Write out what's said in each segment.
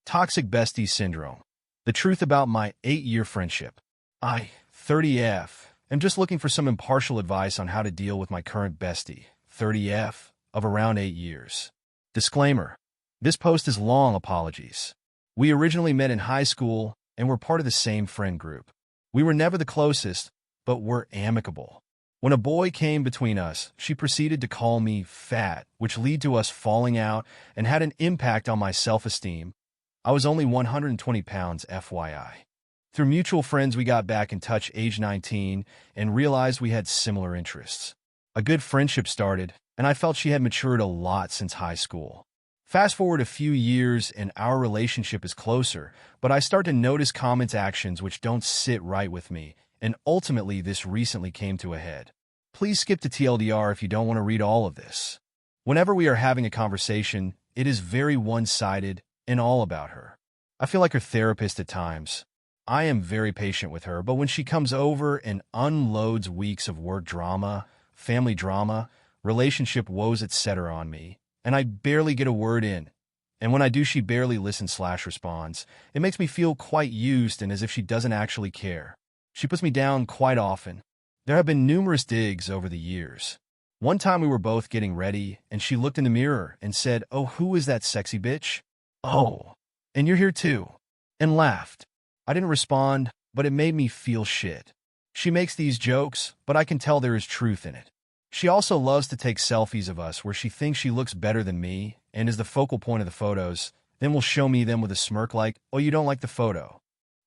Toxic Bestie Syndrome. The truth about my 8-year friendship. I, 30F, am just looking for some impartial advice on how to deal with my current bestie, 30F, of around 8 years. Disclaimer. This post is long apologies. We originally met in high school and were part of the same friend group. We were never the closest, but were amicable. When a boy came between us, she proceeded to call me fat, which led to us falling out and had an impact on my self-esteem. I was only 120 pounds, FYI. Through mutual friends, we got back in touch age 19 and realized we had similar interests. A good friendship started, and I felt she had matured a lot since high school. Fast forward a few years and our relationship is closer, but I start to notice comments, actions which don't sit right with me, and ultimately this recently came to a head. Please skip to TLDR if you don't want to read all of this. Whenever we are having a conversation, it is very one-sided and all about her. I feel like her therapist at times. I am very patient with her, but when she comes over and unloads weeks of work drama, family drama, relationship woes, etc. on me, and I barely get a word in, and when I do, she barely listens/responds, it makes me feel quite used and as if she doesn't actually care. She puts me down quite often. There have been numerous digs over the years. One time we were both getting ready, and she looked in the mirror and said, "Oh, who is that sexy bitch? Oh, and you're here too," and laughed. I didn't respond, but it made me feel shit. She makes these jokes, but I can tell there is truth in it. She also loves to take selfies of us where she thinks she looks better than me and is the focal point of the photos, then will show me them with a smirk like, "Oh, you don't like the photo."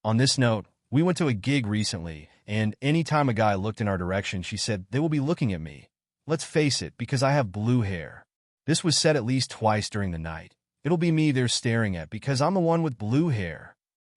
On this note, we went to a gig recently, and anytime a guy looked in our direction, she said, "They will be looking at me. Let's face it, because I have blue hair." This was said at least twice during the night. It'll be me they're staring at because I'm the one with blue hair.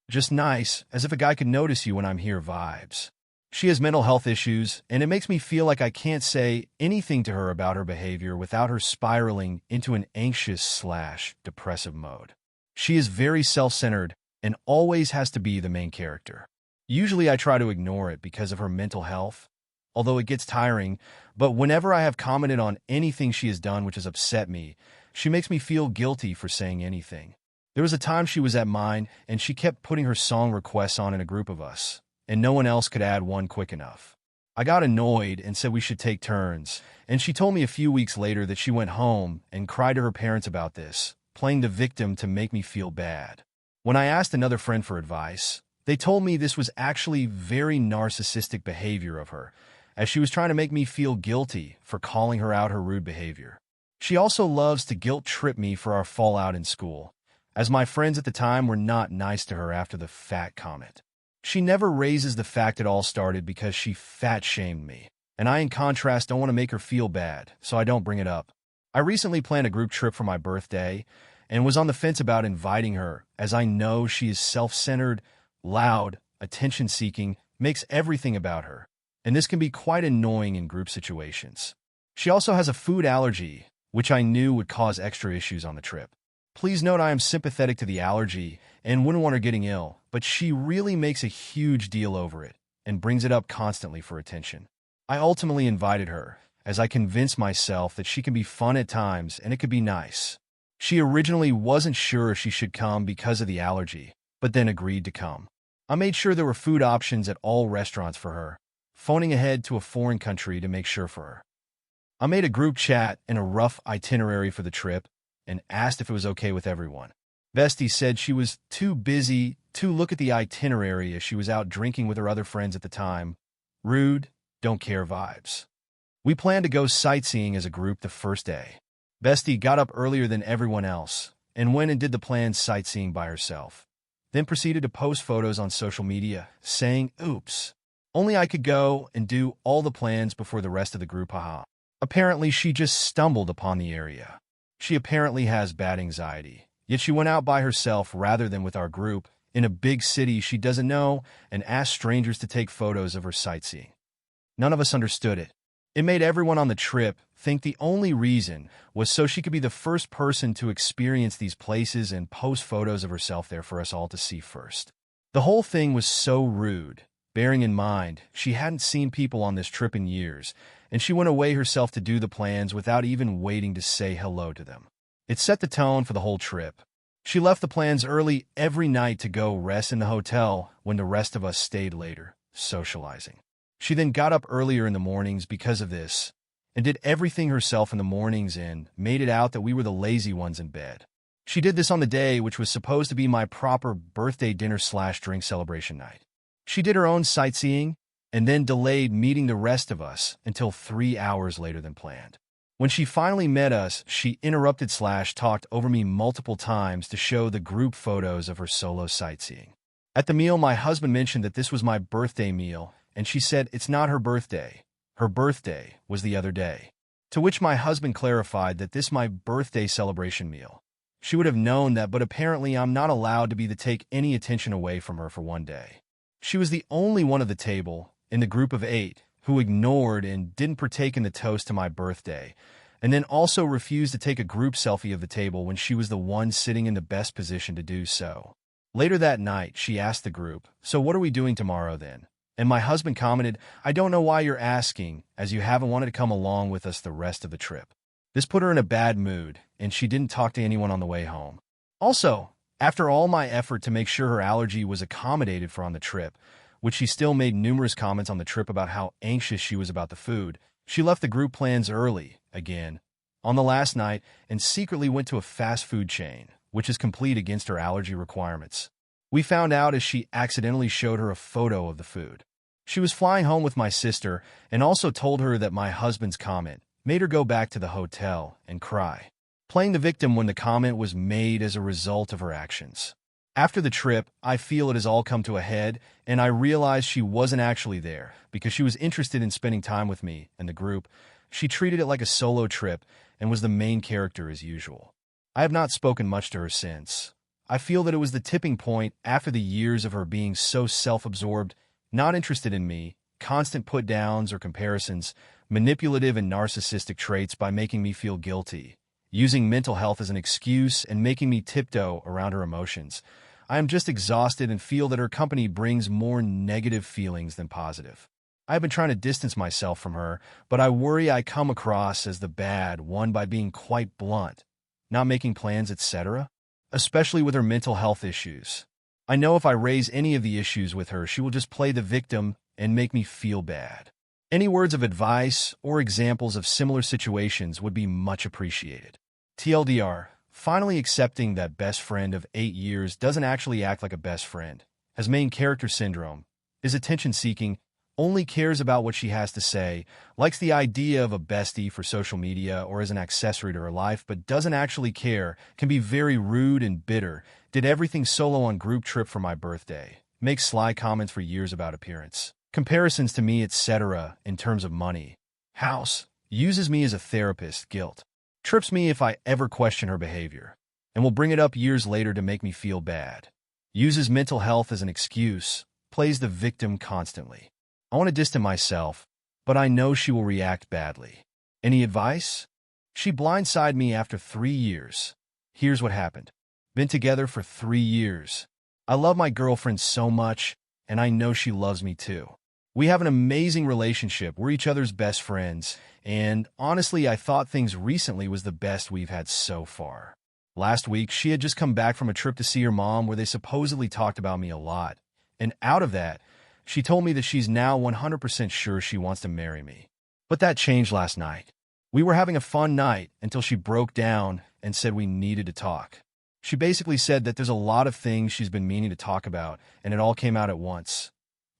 Just nice, as if a guy could notice you when I'm here vibes. She has mental health issues, and it makes me feel like I can't say anything to her about her behavior without her spiraling into an anxious/depressive mode. She is very self-centered and always has to be the main character. Usually I try to ignore it because of her mental health, although it gets tiring, but whenever I have commented on anything she has done which has upset me, she makes me feel guilty for saying anything. There was a time she was at mine, and she kept putting her song requests on in a group of us, and no one else could add one quick enough. I got annoyed and said we should take turns, and she told me a few weeks later that she went home and cried to her parents about this, playing the victim to make me feel bad. When I asked another friend for advice, they told me this was actually very narcissistic behavior of her, as she was trying to make me feel guilty for calling her out her rude behavior. She also loves to guilt-trip me for our fallout in school, as my friends at the time were not nice to her after the fat comment. She never raises the fact it all started because she fat-shamed me, and I, in contrast, don't want to make her feel bad, so I don't bring it up. I recently planned a group trip for my birthday and was on the fence about inviting her, as I know she is self-centered, loud, attention-seeking, makes everything about her, and this can be quite annoying in group situations. She also has a food allergy, which I knew would cause extra issues on the trip. Please note I am sympathetic to the allergy and wouldn't want her getting ill, but she really makes a huge deal over it and brings it up constantly for attention. I ultimately invited her, as I convinced myself that she can be fun at times and it could be nice. She originally wasn't sure if she should come because of the allergy, but then agreed to come. I made sure there were food options at all restaurants for her, phoning ahead to a foreign country to make sure for her. I made a group chat and a rough itinerary for the trip and asked if it was okay with everyone. Bestie said she was too busy to look at the itinerary as she was out drinking with her other friends at the time. Rude, don't care vibes. We planned to go sightseeing as a group the first day. Bestie got up earlier than everyone else and went and did the planned sightseeing by herself, then proceeded to post photos on social media, saying, "Oops, only I could go and do all the plans before the rest of the group, haha." Apparently, she just stumbled upon the area. She apparently has bad anxiety, yet she went out by herself rather than with our group in a big city she doesn't know and asked strangers to take photos of her sightseeing. None of us understood it. It made everyone on the trip think the only reason was so she could be the first person to experience these places and post photos of herself there for us all to see first. The whole thing was so rude, bearing in mind she hadn't seen people on this trip in years, and she went away herself to do the plans without even waiting to say hello to them. It set the tone for the whole trip. She left the plans early every night to go rest in the hotel when the rest of us stayed later, socializing. She then got up earlier in the mornings because of this, and did everything herself in the mornings and made it out that we were the lazy ones in bed. She did this on the day which was supposed to be my proper birthday dinner/drink celebration night. She did her own sightseeing and then delayed meeting the rest of us until 3 hours later than planned. When she finally met us, she interrupted/talked over me multiple times to show the group photos of her solo sightseeing. At the meal, my husband mentioned that this was my birthday meal, and she said it's not her birthday. Her birthday was the other day. To which my husband clarified that this my birthday celebration meal. She would have known that, but apparently I'm not allowed to take any attention away from her for one day. She was the only one of the table, in the group of 8, who ignored and didn't partake in the toast to my birthday, and then also refused to take a group selfie of the table when she was the one sitting in the best position to do so. Later that night, she asked the group, "So what are we doing tomorrow then?" And my husband commented, "I don't know why you're asking, as you haven't wanted to come along with us the rest of the trip." This put her in a bad mood, and she didn't talk to anyone on the way home. Also, after all my effort to make sure her allergy was accommodated for on the trip, which she still made numerous comments on the trip about how anxious she was about the food, she left the group plans early, again, on the last night, and secretly went to a fast food chain, which is complete against her allergy requirements. We found out as she accidentally showed her a photo of the food. She was flying home with my sister and also told her that my husband's comment made her go back to the hotel and cry, playing the victim when the comment was made as a result of her actions. After the trip, I feel it has all come to a head, and I realized she wasn't actually there because she was interested in spending time with me and the group. She treated it like a solo trip and was the main character as usual. I have not spoken much to her since. I feel that it was the tipping point after the years of her being so self-absorbed, not interested in me, constant put-downs or comparisons, manipulative and narcissistic traits by making me feel guilty, using mental health as an excuse and making me tiptoe around her emotions. I am just exhausted and feel that her company brings more negative feelings than positive. I have been trying to distance myself from her, but I worry I come across as the bad one by being quite blunt, not making plans, etc., especially with her mental health issues. I know if I raise any of the issues with her, she will just play the victim and make me feel bad. Any words of advice or examples of similar situations would be much appreciated. TLDR, finally accepting that best friend of 8 years doesn't actually act like a best friend, has main character syndrome, is attention-seeking, only cares about what she has to say, likes the idea of a bestie for social media or as an accessory to her life, but doesn't actually care, can be very rude and bitter, did everything solo on group trip for my birthday, makes sly comments for years about appearance, comparisons to me, etc. in terms of money, house, uses me as a therapist, guilt, trips me if I ever question her behavior, and will bring it up years later to make me feel bad, uses mental health as an excuse, plays the victim constantly. I want to distance myself, but I know she will react badly. Any advice? She blindsided me after 3 years. Here's what happened. Been together for 3 years. I love my girlfriend so much, and I know she loves me too. We have an amazing relationship. We're each other's best friends, and honestly, I thought things recently was the best we've had so far. Last week, she had just come back from a trip to see her mom where they supposedly talked about me a lot, and out of that, she told me that she's now 100% sure she wants to marry me. But that changed last night. We were having a fun night until she broke down and said we needed to talk. She basically said that there's a lot of things she's been meaning to talk about, and it all came out at once.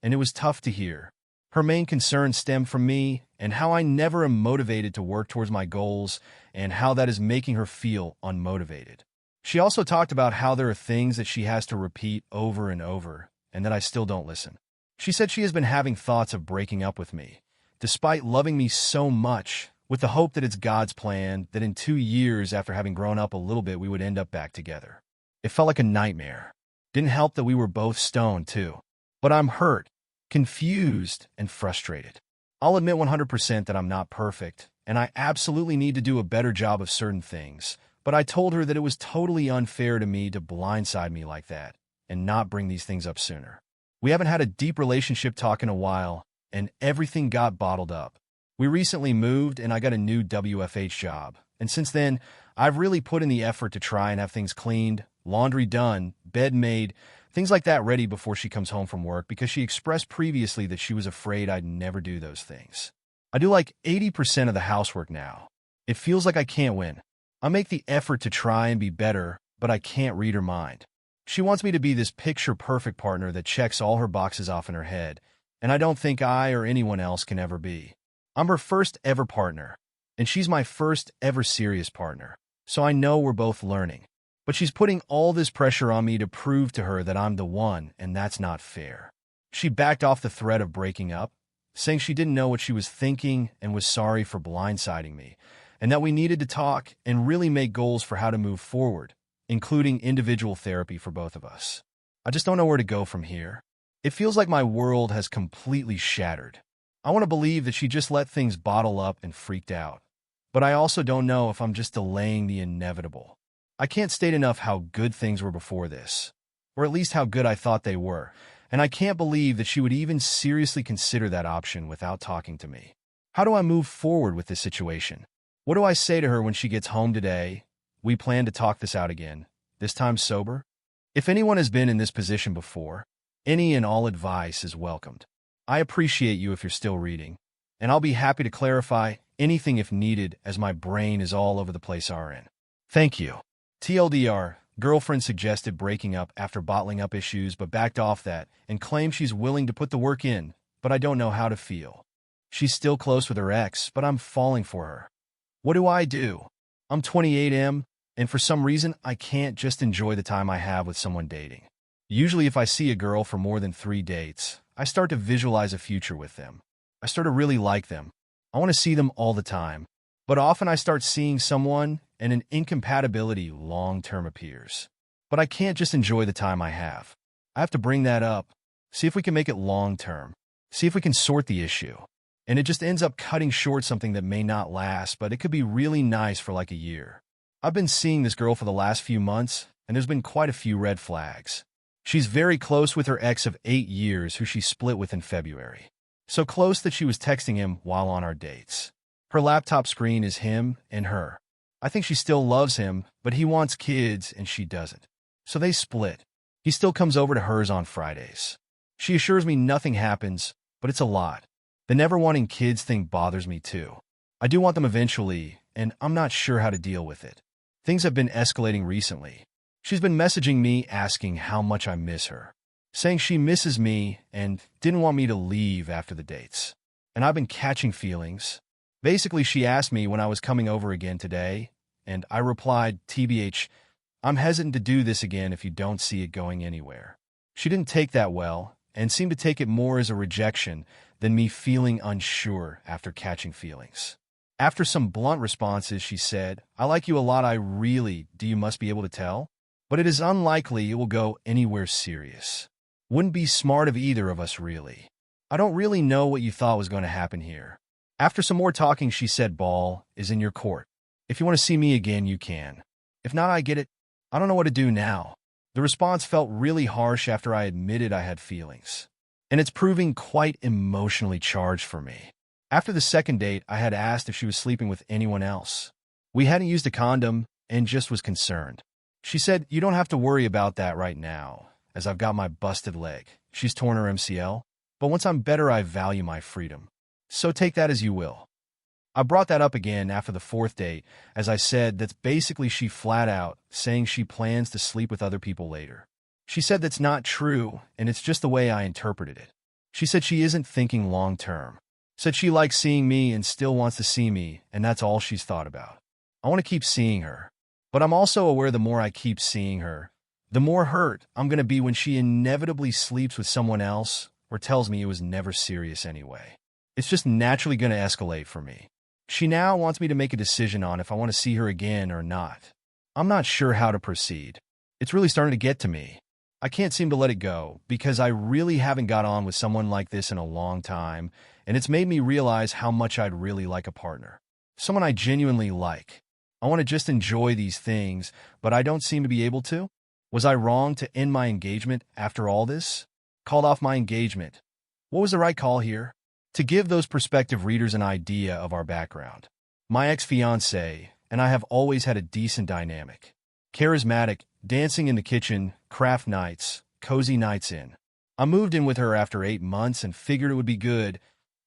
And it was tough to hear. Her main concern stemmed from me and how I never am motivated to work towards my goals and how that is making her feel unmotivated. She also talked about how there are things that she has to repeat over and over and that I still don't listen. She said she has been having thoughts of breaking up with me, despite loving me so much, with the hope that it's God's plan that in 2 years after having grown up a little bit we would end up back together. It felt like a nightmare. Didn't help that we were both stoned too. But I'm hurt, confused, and frustrated. I'll admit 100% that I'm not perfect, and I absolutely need to do a better job of certain things, but I told her that it was totally unfair to me to blindside me like that and not bring these things up sooner. We haven't had a deep relationship talk in a while, and everything got bottled up. We recently moved, and I got a new WFH job, and since then, I've really put in the effort to try and have things cleaned, laundry done, bed made, things like that ready before she comes home from work because she expressed previously that she was afraid I'd never do those things. I do like 80% of the housework now. It feels like I can't win. I make the effort to try and be better, but I can't read her mind. She wants me to be this picture-perfect partner that checks all her boxes off in her head, and I don't think I or anyone else can ever be. I'm her first ever partner, and she's my first ever serious partner, so I know we're both learning. But she's putting all this pressure on me to prove to her that I'm the one, and that's not fair. She backed off the threat of breaking up, saying she didn't know what she was thinking and was sorry for blindsiding me, and that we needed to talk and really make goals for how to move forward, including individual therapy for both of us. I just don't know where to go from here. It feels like my world has completely shattered. I want to believe that she just let things bottle up and freaked out. But I also don't know if I'm just delaying the inevitable. I can't state enough how good things were before this, or at least how good I thought they were, and I can't believe that she would even seriously consider that option without talking to me. How do I move forward with this situation? What do I say to her when she gets home today? We plan to talk this out again, this time sober. If anyone has been in this position before, any and all advice is welcomed. I appreciate you if you're still reading, and I'll be happy to clarify anything if needed as my brain is all over the place RN. Thank you. TLDR, girlfriend suggested breaking up after bottling up issues but backed off that and claims she's willing to put the work in, but I don't know how to feel. She's still close with her ex, but I'm falling for her. What do I do? I'm 28M, and for some reason, I can't just enjoy the time I have with someone dating. Usually if I see a girl for more than 3 dates, I start to visualize a future with them. I start to really like them. I want to see them all the time. But often I start seeing someone and an incompatibility long-term appears. But I can't just enjoy the time I have. I have to bring that up, see if we can make it long-term, see if we can sort the issue. And it just ends up cutting short something that may not last, but it could be really nice for like a year. I've been seeing this girl for the last few months, and there's been quite a few red flags. She's very close with her ex of 8 years who she split with in February. So close that she was texting him while on our dates. Her laptop screen is him and her. I think she still loves him, but he wants kids and she doesn't. So they split. He still comes over to hers on Fridays. She assures me nothing happens, but it's a lot. The never wanting kids thing bothers me too. I do want them eventually, and I'm not sure how to deal with it. Things have been escalating recently. She's been messaging me asking how much I miss her, saying she misses me and didn't want me to leave after the dates. And I've been catching feelings. Basically, she asked me when I was coming over again today, and I replied, TBH, I'm hesitant to do this again if you don't see it going anywhere. She didn't take that well, and seemed to take it more as a rejection than me feeling unsure after catching feelings. After some blunt responses, she said, I like you a lot, do you must be able to tell? But it is unlikely it will go anywhere serious. Wouldn't be smart of either of us, really. I don't really know what you thought was going to happen here. After some more talking, she said, ball is in your court. If you want to see me again, you can. If not, I get it. I don't know what to do now. The response felt really harsh after I admitted I had feelings. And it's proving quite emotionally charged for me. After the second date, I had asked if she was sleeping with anyone else. We hadn't used a condom and just was concerned. She said, you don't have to worry about that right now, as I've got my busted leg. She's torn her MCL. But once I'm better, I value my freedom. So take that as you will. I brought that up again after the fourth date, as I said that's basically she flat out saying she plans to sleep with other people later. She said that's not true, and it's just the way I interpreted it. She said she isn't thinking long term. Said she likes seeing me and still wants to see me, and that's all she's thought about. I want to keep seeing her. But I'm also aware the more I keep seeing her, the more hurt I'm going to be when she inevitably sleeps with someone else or tells me it was never serious anyway. It's just naturally going to escalate for me. She now wants me to make a decision on if I want to see her again or not. I'm not sure how to proceed. It's really starting to get to me. I can't seem to let it go because I really haven't got on with someone like this in a long time, and it's made me realize how much I'd really like a partner. Someone I genuinely like. I want to just enjoy these things, but I don't seem to be able to. Was I wrong to end my engagement after all this? Called off my engagement. What was the right call here? To give those prospective readers an idea of our background. My ex-fiancé and I have always had a decent dynamic. Charismatic, dancing in the kitchen, craft nights, cozy nights in. I moved in with her after 8 months and figured it would be good.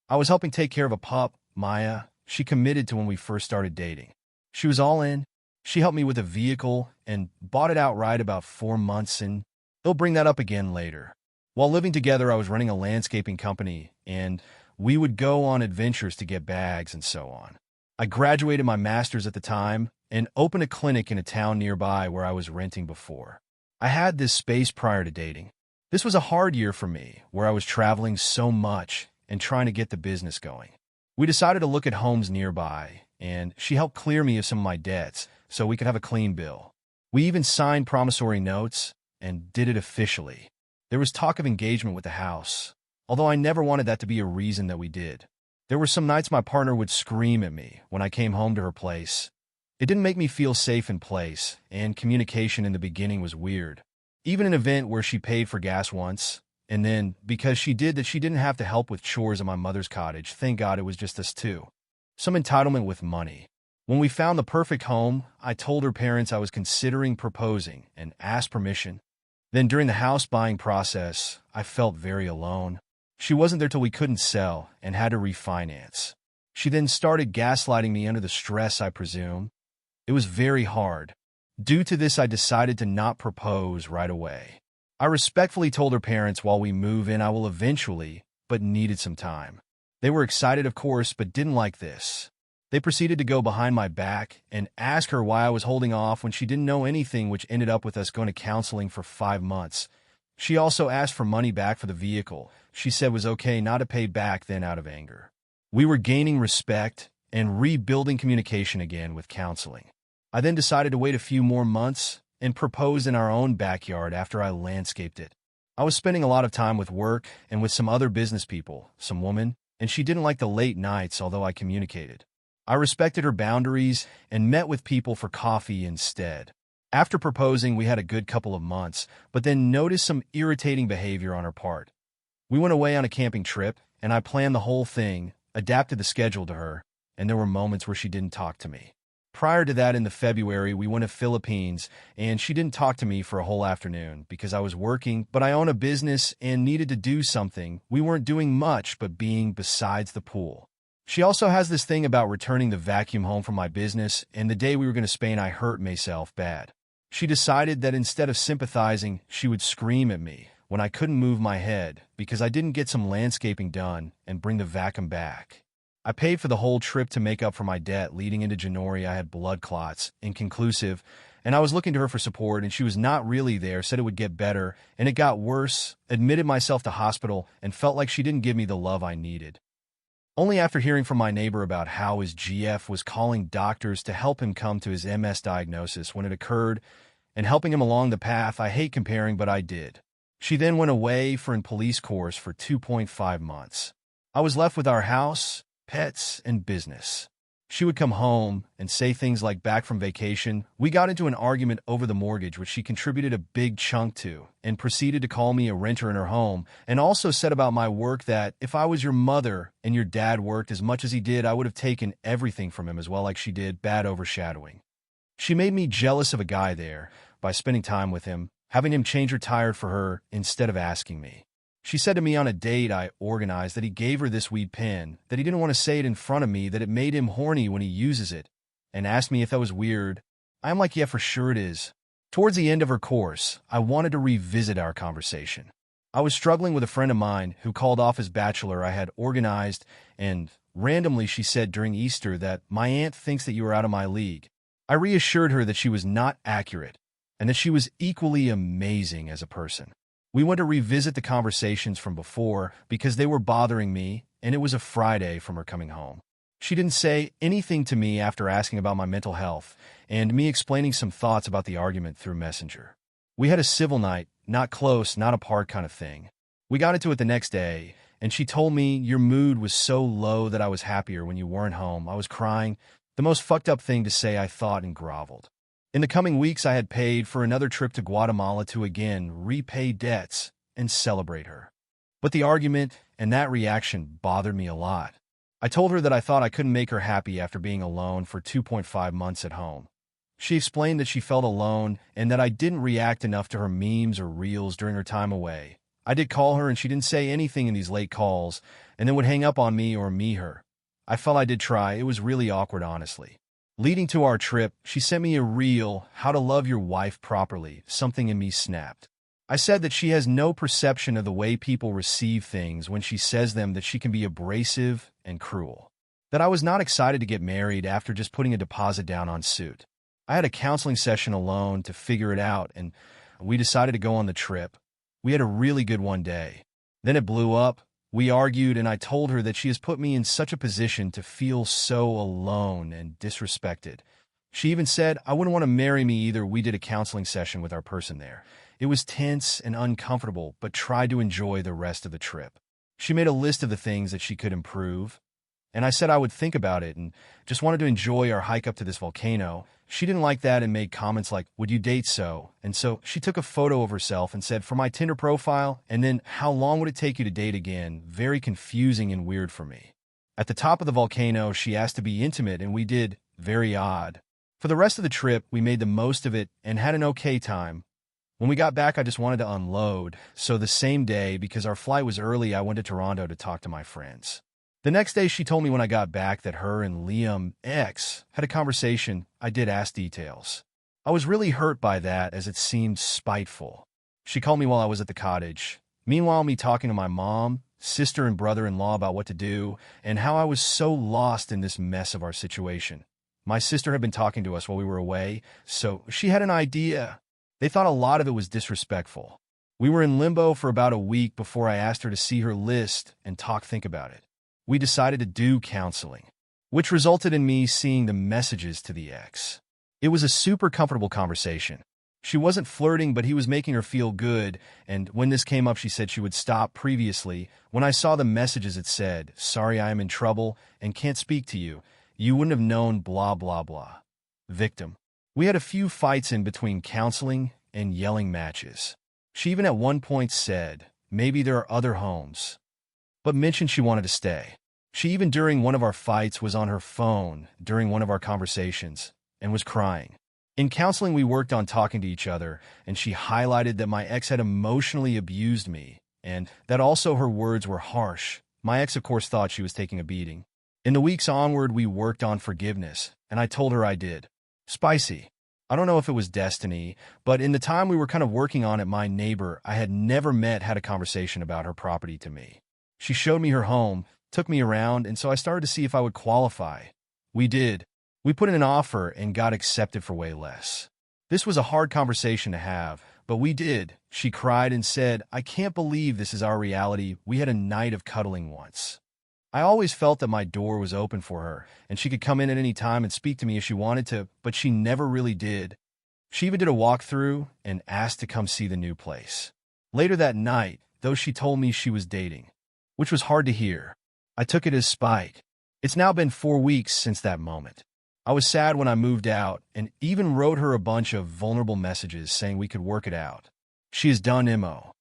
I was helping take care of a pup, Maya. She committed to when we first started dating. She was all in. She helped me with a vehicle and bought it outright about 4 months in. They'll bring that up again later. While living together, I was running a landscaping company, and we would go on adventures to get bags and so on. I graduated my master's at the time and opened a clinic in a town nearby where I was renting before. I had this space prior to dating. This was a hard year for me, where I was traveling so much and trying to get the business going. We decided to look at homes nearby, and she helped clear me of some of my debts so we could have a clean bill. We even signed promissory notes and did it officially. There was talk of engagement with the house, although I never wanted that to be a reason that we did. There were some nights my partner would scream at me when I came home to her place. It didn't make me feel safe in place, and communication in the beginning was weird. Even an event where she paid for gas once, and then, because she did that, she didn't have to help with chores at my mother's cottage. Thank God it was just us two. Some entitlement with money. When we found the perfect home, I told her parents I was considering proposing and asked permission. Then during the house buying process, I felt very alone. She wasn't there till we couldn't sell and had to refinance. She then started gaslighting me under the stress, I presume. It was very hard. Due to this, I decided to not propose right away. I respectfully told her parents while we move in I will eventually, but needed some time. They were excited, of course, but didn't like this. They proceeded to go behind my back and ask her why I was holding off when she didn't know anything, which ended up with us going to counseling for 5 months. She also asked for money back for the vehicle. She said was okay not to pay back then out of anger. We were gaining respect and rebuilding communication again with counseling. I then decided to wait a few more months and proposed in our own backyard after I landscaped it. I was spending a lot of time with work and with some other business people, some woman, and she didn't like the late nights, although I communicated. I respected her boundaries and met with people for coffee instead. After proposing, we had a good couple of months, but then noticed some irritating behavior on her part. We went away on a camping trip, and I planned the whole thing, adapted the schedule to her, and there were moments where she didn't talk to me. Prior to that, in the February, we went to Philippines, and she didn't talk to me for a whole afternoon because I was working, but I own a business and needed to do something. We weren't doing much but being besides the pool. She also has this thing about returning the vacuum home from my business, and the day we were going to Spain, I hurt myself bad. She decided that instead of sympathizing, she would scream at me when I couldn't move my head because I didn't get some landscaping done and bring the vacuum back. I paid for the whole trip to make up for my debt. Leading into January, I had blood clots, inconclusive, and I was looking to her for support, and she was not really there, said it would get better, and it got worse, admitted myself to hospital, and felt like she didn't give me the love I needed. Only after hearing from my neighbor about how his GF was calling doctors to help him come to his MS diagnosis when it occurred, and helping him along the path. I hate comparing, but I did. She then went away for a police course for 2.5 months. I was left with our house, pets, and business. She would come home and say things like back from vacation. We got into an argument over the mortgage, which she contributed a big chunk to, and proceeded to call me a renter in her home, and also said about my work that if I was your mother and your dad worked as much as he did, I would have taken everything from him as well, like she did. Bad overshadowing. She made me jealous of a guy there by spending time with him, having him change her tire for her instead of asking me. She said to me on a date I organized that he gave her this weed pen, that he didn't want to say it in front of me, that it made him horny when he uses it, and asked me if that was weird. I'm like, yeah, for sure it is. Towards the end of her course, I wanted to revisit our conversation. I was struggling with a friend of mine who called off his bachelor I had organized, and randomly she said during Easter that my aunt thinks that you are out of my league. I reassured her that she was not accurate, and that she was equally amazing as a person. We went to revisit the conversations from before because they were bothering me, and it was a Friday from her coming home. She didn't say anything to me after asking about my mental health and me explaining some thoughts about the argument through Messenger. We had a civil night, not close, not apart kind of thing. We got into it the next day, and she told me your mood was so low that I was happier when you weren't home. I was crying, the most fucked up thing to say, I thought, and groveled. In the coming weeks, I had paid for another trip to Guatemala to again repay debts and celebrate her. But the argument and that reaction bothered me a lot. I told her that I thought I couldn't make her happy after being alone for 2.5 months at home. She explained that she felt alone and that I didn't react enough to her memes or reels during her time away. I did call her and she didn't say anything in these late calls and then would hang up on me or me her. I felt I did try. It was really awkward, honestly. Leading to our trip, she sent me a reel, how to love your wife properly. Something in me snapped. I said that she has no perception of the way people receive things when she says them, that she can be abrasive and cruel. That I was not excited to get married after just putting a deposit down on suit. I had a counseling session alone to figure it out, and we decided to go on the trip. We had a really good one day. Then it blew up. We argued, and I told her that she has put me in such a position to feel so alone and disrespected. She even said I wouldn't want to marry me either. We did a counseling session with our person there. It was tense and uncomfortable, but tried to enjoy the rest of the trip. She made a list of the things that she could improve, and I said I would think about it and just wanted to enjoy our hike up to this volcano. She didn't like that and made comments like, "Would you date so?" And so she took a photo of herself and said, "For my Tinder profile," and then, "How long would it take you to date again?" Very confusing and weird for me. At the top of the volcano, she asked to be intimate, and we did. Very odd. For the rest of the trip, we made the most of it and had an okay time. When we got back, I just wanted to unload. So the same day, because our flight was early, I went to Toronto to talk to my friends. The next day, she told me when I got back that her and Liam X had a conversation. I did ask details. I was really hurt by that, as it seemed spiteful. She called me while I was at the cottage. Meanwhile, me talking to my mom, sister, and brother-in-law about what to do, and how I was so lost in this mess of our situation. My sister had been talking to us while we were away, so she had an idea. They thought a lot of it was disrespectful. We were in limbo for about a week before I asked her to see her list and think about it. We decided to do counseling, which resulted in me seeing the messages to the ex. It was a super comfortable conversation. She wasn't flirting, but he was making her feel good, and when this came up, she said she would stop. Previously, when I saw the messages, it said, "Sorry, I am in trouble and can't speak to you. You wouldn't have known blah blah blah." Victim. We had a few fights in between counseling and yelling matches. She even at one point said, maybe there are other homes, but mentioned she wanted to stay. She even during one of our fights was on her phone during one of our conversations and was crying. In counseling, we worked on talking to each other, and she highlighted that my ex had emotionally abused me, and that also her words were harsh. My ex, of course, thought she was taking a beating. In the weeks onward, we worked on forgiveness, and I told her I did. Spicy. I don't know if it was destiny, but in the time we were kind of working on it, my neighbor I had never met had a conversation about her property to me. She showed me her home, took me around, and so I started to see if I would qualify. We did. We put in an offer and got accepted for way less. This was a hard conversation to have, but we did. She cried and said, "I can't believe this is our reality. We had a night of cuddling once." I always felt that my door was open for her, and she could come in at any time and speak to me if she wanted to, but she never really did. She even did a walkthrough and asked to come see the new place. Later that night, though, she told me she was dating, which was hard to hear. I took it as spite. It's now been 4 weeks since that moment. I was sad when I moved out and even wrote her a bunch of vulnerable messages saying we could work it out. She is done MO.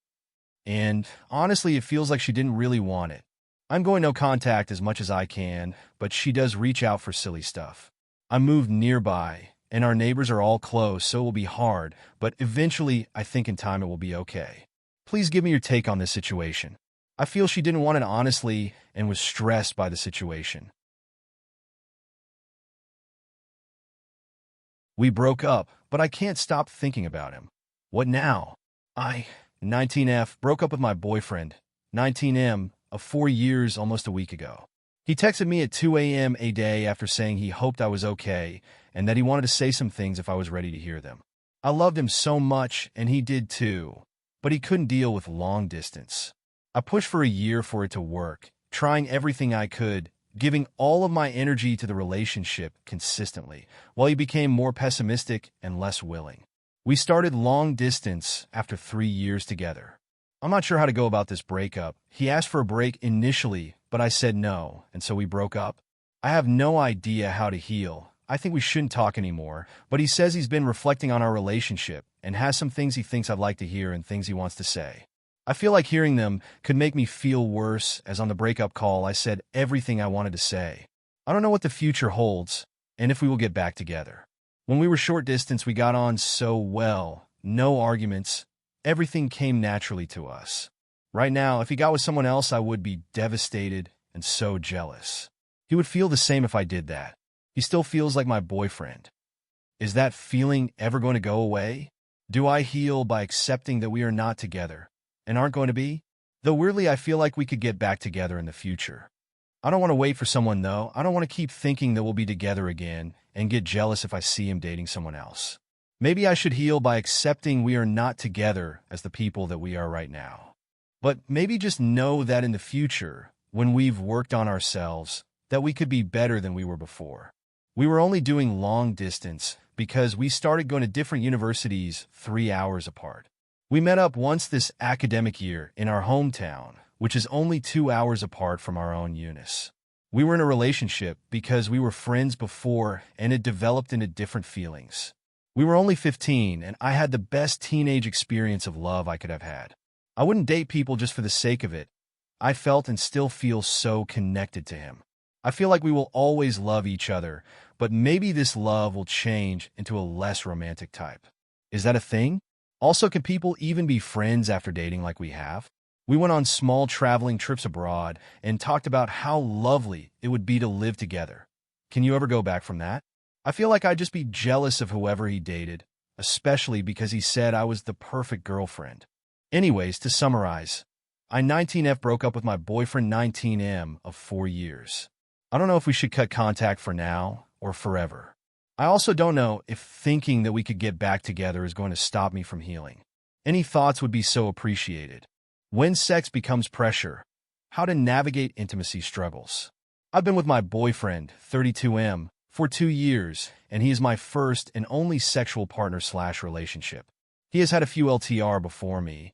And honestly, it feels like she didn't really want it. I'm going no contact as much as I can, but she does reach out for silly stuff. I moved nearby, and our neighbors are all close, so it will be hard, but eventually, I think in time it will be okay. Please give me your take on this situation. I feel she didn't want it honestly and was stressed by the situation. We broke up, but I can't stop thinking about him. What now? 19F, broke up with my boyfriend, 19M, of 4 years almost a week ago. He texted me at 2 a.m. a day after saying he hoped I was okay and that he wanted to say some things if I was ready to hear them. I loved him so much, and he did too, but he couldn't deal with long distance. I pushed for a year for it to work, trying everything I could, giving all of my energy to the relationship consistently, while he became more pessimistic and less willing. We started long distance after 3 years together. I'm not sure how to go about this breakup. He asked for a break initially, but I said no, and so we broke up. I have no idea how to heal. I think we shouldn't talk anymore, but he says he's been reflecting on our relationship and has some things he thinks I'd like to hear and things he wants to say. I feel like hearing them could make me feel worse, as on the breakup call I said everything I wanted to say. I don't know what the future holds, and if we will get back together. When we were short distance, we got on so well. No arguments. Everything came naturally to us. Right now, if he got with someone else, I would be devastated and so jealous. He would feel the same if I did that. He still feels like my boyfriend. Is that feeling ever going to go away? Do I heal by accepting that we are not together and aren't going to be? Though weirdly, I feel like we could get back together in the future. I don't want to wait for someone, though. I don't want to keep thinking that we'll be together again and get jealous if I see him dating someone else. Maybe I should heal by accepting we are not together as the people that we are right now. But maybe just know that in the future, when we've worked on ourselves, that we could be better than we were before. We were only doing long distance because we started going to different universities 3 hours apart. We met up once this academic year in our hometown, which is only 2 hours apart from our own Eunice. We were in a relationship because we were friends before and it developed into different feelings. We were only 15 and I had the best teenage experience of love I could have had. I wouldn't date people just for the sake of it. I felt and still feel so connected to him. I feel like we will always love each other, but maybe this love will change into a less romantic type. Is that a thing? Also, can people even be friends after dating like we have? We went on small traveling trips abroad and talked about how lovely it would be to live together. Can you ever go back from that? I feel like I'd just be jealous of whoever he dated, especially because he said I was the perfect girlfriend. Anyways, to summarize, I 19F broke up with my boyfriend 19M of 4 years. I don't know if we should cut contact for now or forever. I also don't know if thinking that we could get back together is going to stop me from healing. Any thoughts would be so appreciated. When sex becomes pressure, how to navigate intimacy struggles. I've been with my boyfriend, 32M, for 2 years, and he is my first and only sexual partner/relationship. He has had a few LTR before me,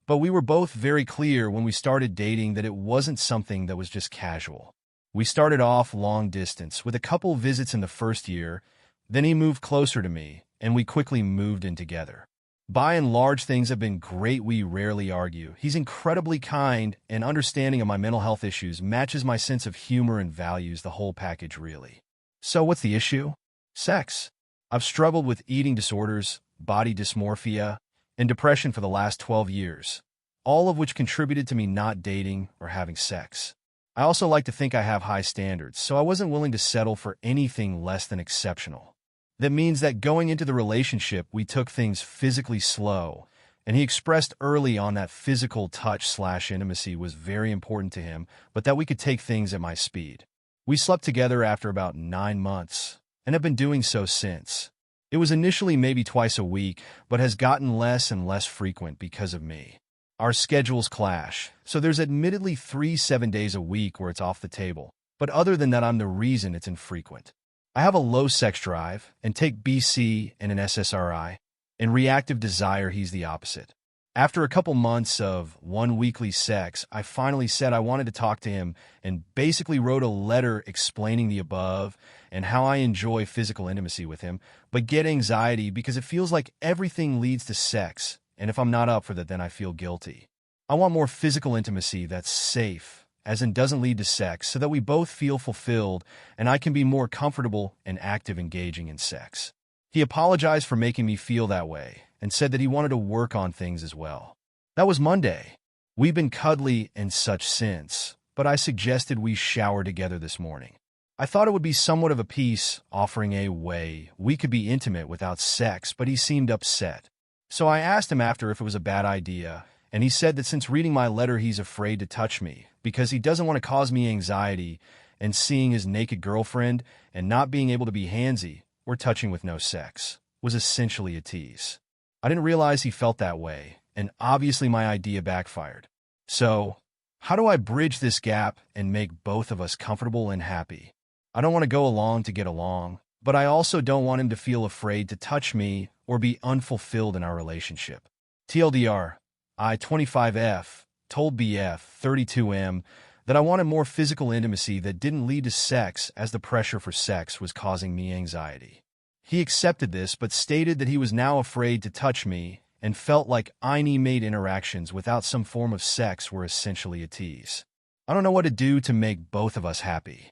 but we were both very clear when we started dating that it wasn't something that was just casual. We started off long distance with a couple visits in the first year, then he moved closer to me, and we quickly moved in together. By and large, things have been great. We rarely argue. He's incredibly kind and understanding of my mental health issues, matches my sense of humor and values, the whole package really. So what's the issue? Sex. I've struggled with eating disorders, body dysmorphia, and depression for the last 12 years, all of which contributed to me not dating or having sex. I also like to think I have high standards, so I wasn't willing to settle for anything less than exceptional. That means that going into the relationship, we took things physically slow, and he expressed early on that physical touch/intimacy was very important to him, but that we could take things at my speed. We slept together after about 9 months, and have been doing so since. It was initially maybe twice a week, but has gotten less and less frequent because of me. Our schedules clash, so there's admittedly 3 7 days a week where it's off the table, but other than that, I'm the reason it's infrequent. I have a low sex drive and take BC and an SSRI. In reactive desire, he's the opposite. After a couple months of 1 weekly sex, I finally said I wanted to talk to him and basically wrote a letter explaining the above and how I enjoy physical intimacy with him, but get anxiety because it feels like everything leads to sex, and if I'm not up for that, then I feel guilty. I want more physical intimacy that's safe, as in doesn't lead to sex, so that we both feel fulfilled and I can be more comfortable and active engaging in sex. He apologized for making me feel that way and said that he wanted to work on things as well. That was Monday. We've been cuddly and such since, but I suggested we shower together this morning. I thought it would be somewhat of a piece, offering a way we could be intimate without sex, but he seemed upset. So I asked him after if it was a bad idea, and he said that since reading my letter he's afraid to touch me because he doesn't want to cause me anxiety, and seeing his naked girlfriend and not being able to be handsy or touching with no sex was essentially a tease. I didn't realize he felt that way, and obviously my idea backfired. So, how do I bridge this gap and make both of us comfortable and happy? I don't want to go along to get along, but I also don't want him to feel afraid to touch me or be unfulfilled in our relationship. TLDR, I, 25F, told BF, 32M, that I wanted more physical intimacy that didn't lead to sex as the pressure for sex was causing me anxiety. He accepted this but stated that he was now afraid to touch me and felt like I-made interactions without some form of sex were essentially a tease. I don't know what to do to make both of us happy.